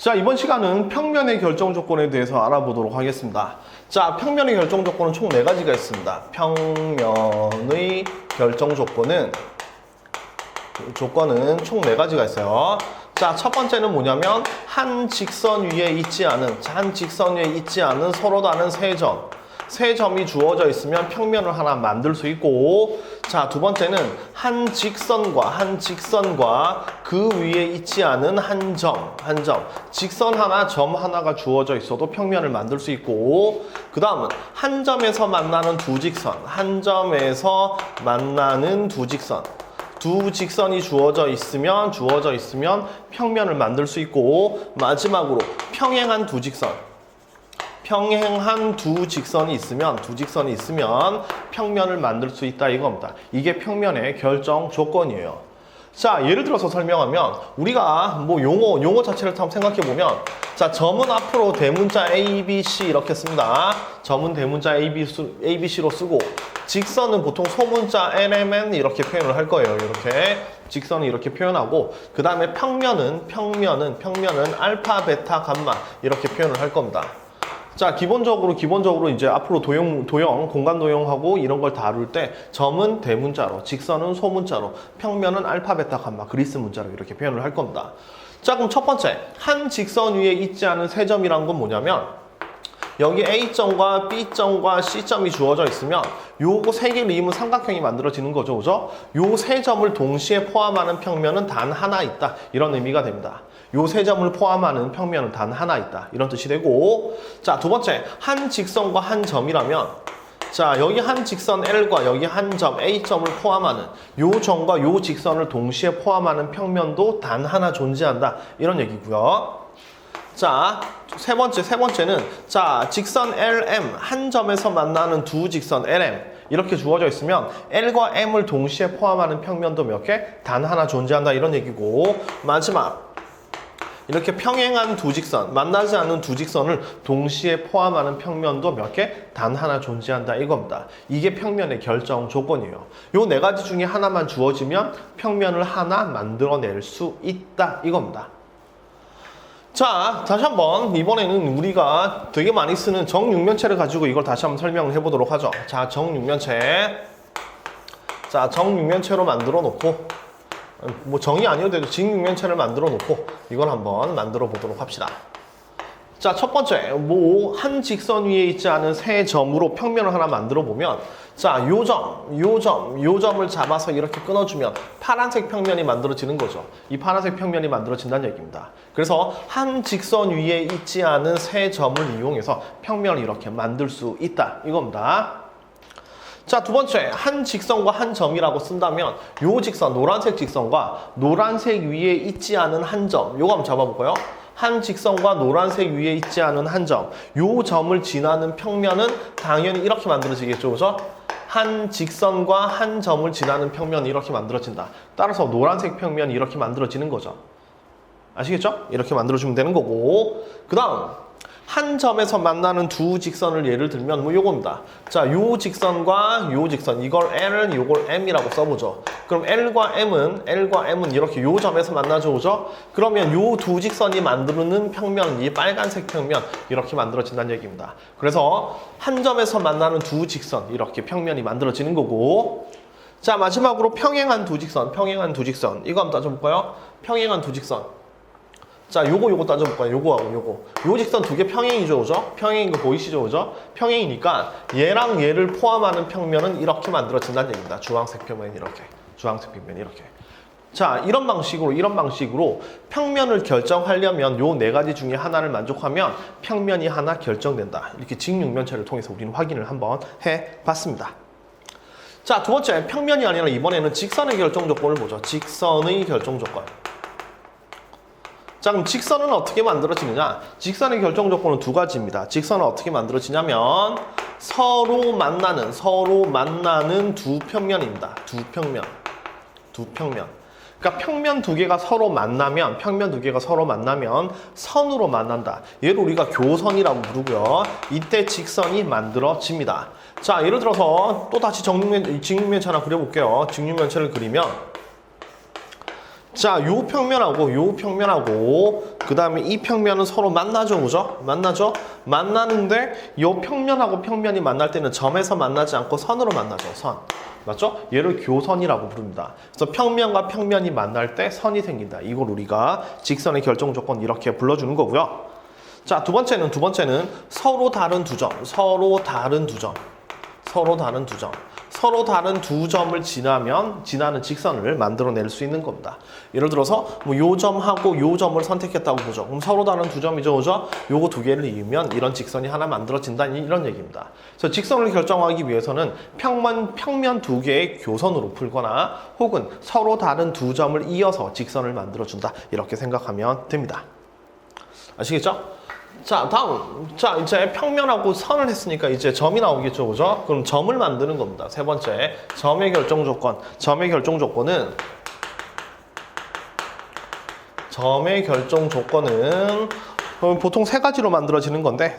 자, 이번 시간은 평면의 결정 조건에 대해서 알아보도록 하겠습니다. 자, 평면의 결정 조건은 총 4가지가 있습니다. 평면의 결정 조건은 총 4가지가 있어요. 자, 첫 번째는 뭐냐면 한 직선 위에 있지 않은 서로 다른 세 점이 주어져 있으면 평면을 하나 만들 수 있고, 자, 두 번째는 한 직선과 그 위에 있지 않은 한 점, 직선 하나, 점 하나가 주어져 있어도 평면을 만들 수 있고, 그 다음은 한 점에서 만나는 두 직선이 주어져 있으면 평면을 만들 수 있고, 마지막으로 평행한 두 직선이 있으면 평면을 만들 수 있다 이겁니다. 이게 평면의 결정 조건이에요. 자, 예를 들어서 설명하면 우리가 뭐 용어 자체를 한번 생각해 보면, 자, 점은 앞으로 대문자 A, B, C 이렇게 씁니다. 점은 대문자 A, B, C로 쓰고, 직선은 보통 소문자 L, M, N 이렇게 표현을 할 거예요. 이렇게 직선을 이렇게 표현하고, 그 다음에 평면은 알파, 베타, 감마 이렇게 표현을 할 겁니다. 자, 기본적으로 이제 앞으로 공간 도형하고 이런 걸 다룰 때 점은 대문자로, 직선은 소문자로, 평면은 알파, 베타, 감마, 그리스 문자로 이렇게 표현을 할 겁니다. 자, 그럼 첫 번째, 한 직선 위에 있지 않은 세 점이란 건 뭐냐면, 여기 A점과 B점과 C점이 주어져 있으면 요거 세 개를 이으면 삼각형이 만들어지는 거죠, 그죠? 요 세 점을 동시에 포함하는 평면은 단 하나 있다, 이런 의미가 됩니다. 요 세 점을 포함하는 평면은 단 하나 있다, 이런 뜻이 되고, 자, 두 번째, 한 직선과 한 점이라면, 자, 여기 한 직선 L과 여기 한 점 A점을 포함하는 요 점과 요 직선을 동시에 포함하는 평면도 단 하나 존재한다, 이런 얘기고요. 자, 세 번째는, 자, 직선 LM, 한 점에서 만나는 두 직선 LM 이렇게 주어져 있으면 L과 M을 동시에 포함하는 평면도 몇 개? 단 하나 존재한다, 이런 얘기고, 마지막, 이렇게 평행한 두 직선, 만나지 않는 두 직선을 동시에 포함하는 평면도 몇 개? 단 하나 존재한다, 이겁니다. 이게 평면의 결정 조건이에요. 요 4가지 중에 하나만 주어지면 평면을 하나 만들어낼 수 있다, 이겁니다. 자, 다시 한번 이번에는 우리가 되게 많이 쓰는 정육면체를 가지고 이걸 다시 한번 설명을 해보도록 하죠. 자, 정육면체로 만들어 놓고, 뭐 정이 아니어도 돼도 직육면체를 만들어 놓고 이걸 한번 만들어 보도록 합시다. 자, 첫 번째, 뭐 한 직선 위에 있지 않은 세 점으로 평면을 하나 만들어 보면, 자, 요 점을 잡아서 이렇게 끊어주면 파란색 평면이 만들어지는 거죠. 이 파란색 평면이 만들어진다는 얘기입니다. 그래서 한 직선 위에 있지 않은 세 점을 이용해서 평면을 이렇게 만들 수 있다, 이겁니다. 자, 두 번째, 한 직선과 한 점이라고 쓴다면 요 직선, 노란색 직선과 노란색 위에 있지 않은 한 점, 요거 한번 잡아볼까요? 한 직선과 노란색 위에 있지 않은 한 점, 요 점을 지나는 평면은 당연히 이렇게 만들어지겠죠, 그죠? 한 직선과 한 점을 지나는 평면이 이렇게 만들어진다. 따라서 노란색 평면이 이렇게 만들어지는 거죠. 아시겠죠? 이렇게 만들어주면 되는 거고, 그 다음 한 점에서 만나는 두 직선을 예를 들면 뭐 요겁니다. 자, 요 직선과 요 직선, 이걸 L, 요걸 M이라고 써보죠. 그럼 L과 M은 이렇게 요 점에서 만나죠, 그죠? 그러면 요 두 직선이 만드는 평면, 이 빨간색 평면 이렇게 만들어진다는 얘기입니다. 그래서 한 점에서 만나는 두 직선, 이렇게 평면이 만들어지는 거고, 자, 마지막으로 평행한 두 직선, 이거 한번 따져볼까요? 평행한 두 직선. 자, 요거 따져볼까요? 요거하고 요거. 요 직선 두 개 평행이죠, 그죠? 평행인 거 보이시죠, 그죠? 평행이니까 얘랑 얘를 포함하는 평면은 이렇게 만들어진다는 얘기입니다. 주황색 평면 이렇게. 자, 이런 방식으로 평면을 결정하려면 요 4가지 중에 하나를 만족하면 평면이 하나 결정된다. 이렇게 직육면체를 통해서 우리는 확인을 한번 해봤습니다. 자, 두 번째, 평면이 아니라 이번에는 직선의 결정 조건을 보죠. 직선의 결정 조건. 자, 그럼 직선은 어떻게 만들어지느냐? 직선의 결정 조건은 2가지입니다. 직선은 어떻게 만들어지냐면 서로 만나는 두 평면입니다. 두 평면. 그러니까 평면 두 개가 서로 만나면 선으로 만난다. 얘를 우리가 교선이라고 부르고요. 이때 직선이 만들어집니다. 자, 예를 들어서 또 다시 직육면체 하나 그려볼게요. 직육면체를 그리면, 자, 요 평면하고 그 다음에 이 평면은 서로 만나죠, 그죠? 만나죠? 만나는데 이 평면하고 평면이 만날 때는 점에서 만나지 않고 선으로 만나죠, 선. 맞죠? 얘를 교선이라고 부릅니다. 그래서 평면과 평면이 만날 때 선이 생긴다. 이걸 우리가 직선의 결정 조건 이렇게 불러주는 거고요. 자, 두 번째는 서로 다른 두 점, 서로 다른 두 점. 서로 다른 두 점을 지나면 지나는 직선을 만들어낼 수 있는 겁니다. 예를 들어서 뭐 요 점하고 요 점을 선택했다고 보죠. 그럼 서로 다른 두 점이죠, 그죠? 요거 두 개를 이으면 이런 직선이 하나 만들어진다, 이런 얘기입니다. 그래서 직선을 결정하기 위해서는 평면 두 개의 교선으로 풀거나 혹은 서로 다른 두 점을 이어서 직선을 만들어준다, 이렇게 생각하면 됩니다. 아시겠죠? 자, 다음. 자, 이제 평면하고 선을 했으니까 이제 점이 나오겠죠, 그죠? 그럼 점을 만드는 겁니다. 세 번째, 점의 결정 조건. 점의 결정 조건은 보통 세 가지로 만들어지는 건데,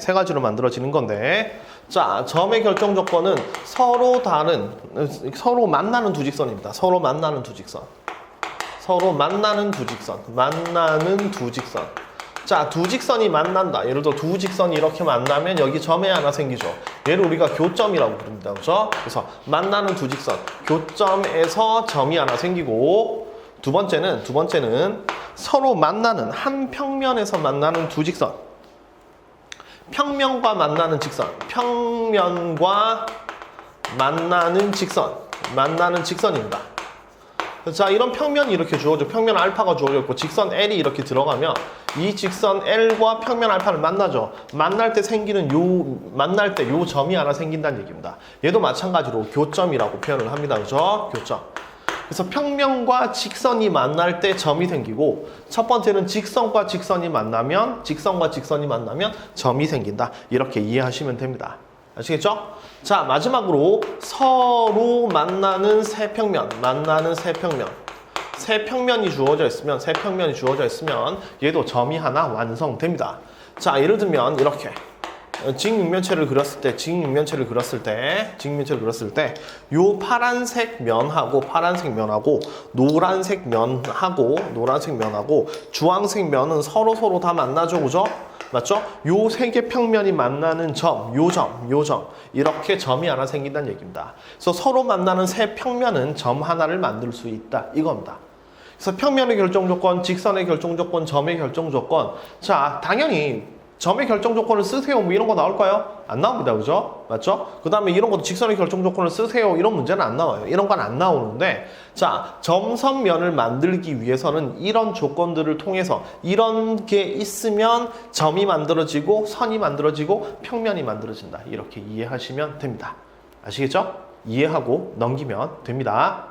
자, 점의 결정 조건은 서로 만나는 두 직선입니다. 서로 만나는 두 직선. 자, 두 직선이 만난다. 예를 들어 두 직선이 이렇게 만나면 여기 점에 하나 생기죠. 얘를 우리가 교점이라고 부릅니다. 그렇죠? 그래서 만나는 두 직선, 교점에서 점이 하나 생기고, 두 번째는 서로 만나는 한 평면에서 만나는 두 직선. 평면과 만나는 직선입니다. 자, 이런 평면이 이렇게 주어져, 평면 알파가 주어져 있고 직선 L이 이렇게 들어가면 이 직선 L과 평면 알파를 만나죠. 만날 때 요 점이 하나 생긴다는 얘기입니다. 얘도 마찬가지로 교점이라고 표현을 합니다. 그죠? 교점. 그래서 평면과 직선이 만날 때 점이 생기고, 첫 번째는 직선과 직선이 만나면 점이 생긴다. 이렇게 이해하시면 됩니다. 아시겠죠? 자, 마지막으로 서로 만나는 세 평면. 세 평면이 주어져 있으면 얘도 점이 하나 완성됩니다. 자, 예를 들면 이렇게 직육면체를 그렸을 때 요 파란색 면하고 노란색 면하고 주황색 면은 서로 다 만나죠, 그죠? 맞죠? 요 세 개 평면이 만나는 요 점 이렇게 점이 하나 생긴다는 얘기입니다. 그래서 서로 만나는 세 평면은 점 하나를 만들 수 있다, 이겁니다. 그래서 평면의 결정 조건, 직선의 결정 조건, 점의 결정 조건. 자, 당연히 점의 결정 조건을 쓰세요, 뭐 이런 거 나올까요? 안 나옵니다, 그죠? 맞죠? 그 다음에 이런 것도 직선의 결정 조건을 쓰세요, 이런 문제는 안 나와요. 이런 건 안 나오는데, 자, 점선면을 만들기 위해서는 이런 조건들을 통해서 이런 게 있으면 점이 만들어지고 선이 만들어지고 평면이 만들어진다, 이렇게 이해하시면 됩니다. 아시겠죠? 이해하고 넘기면 됩니다.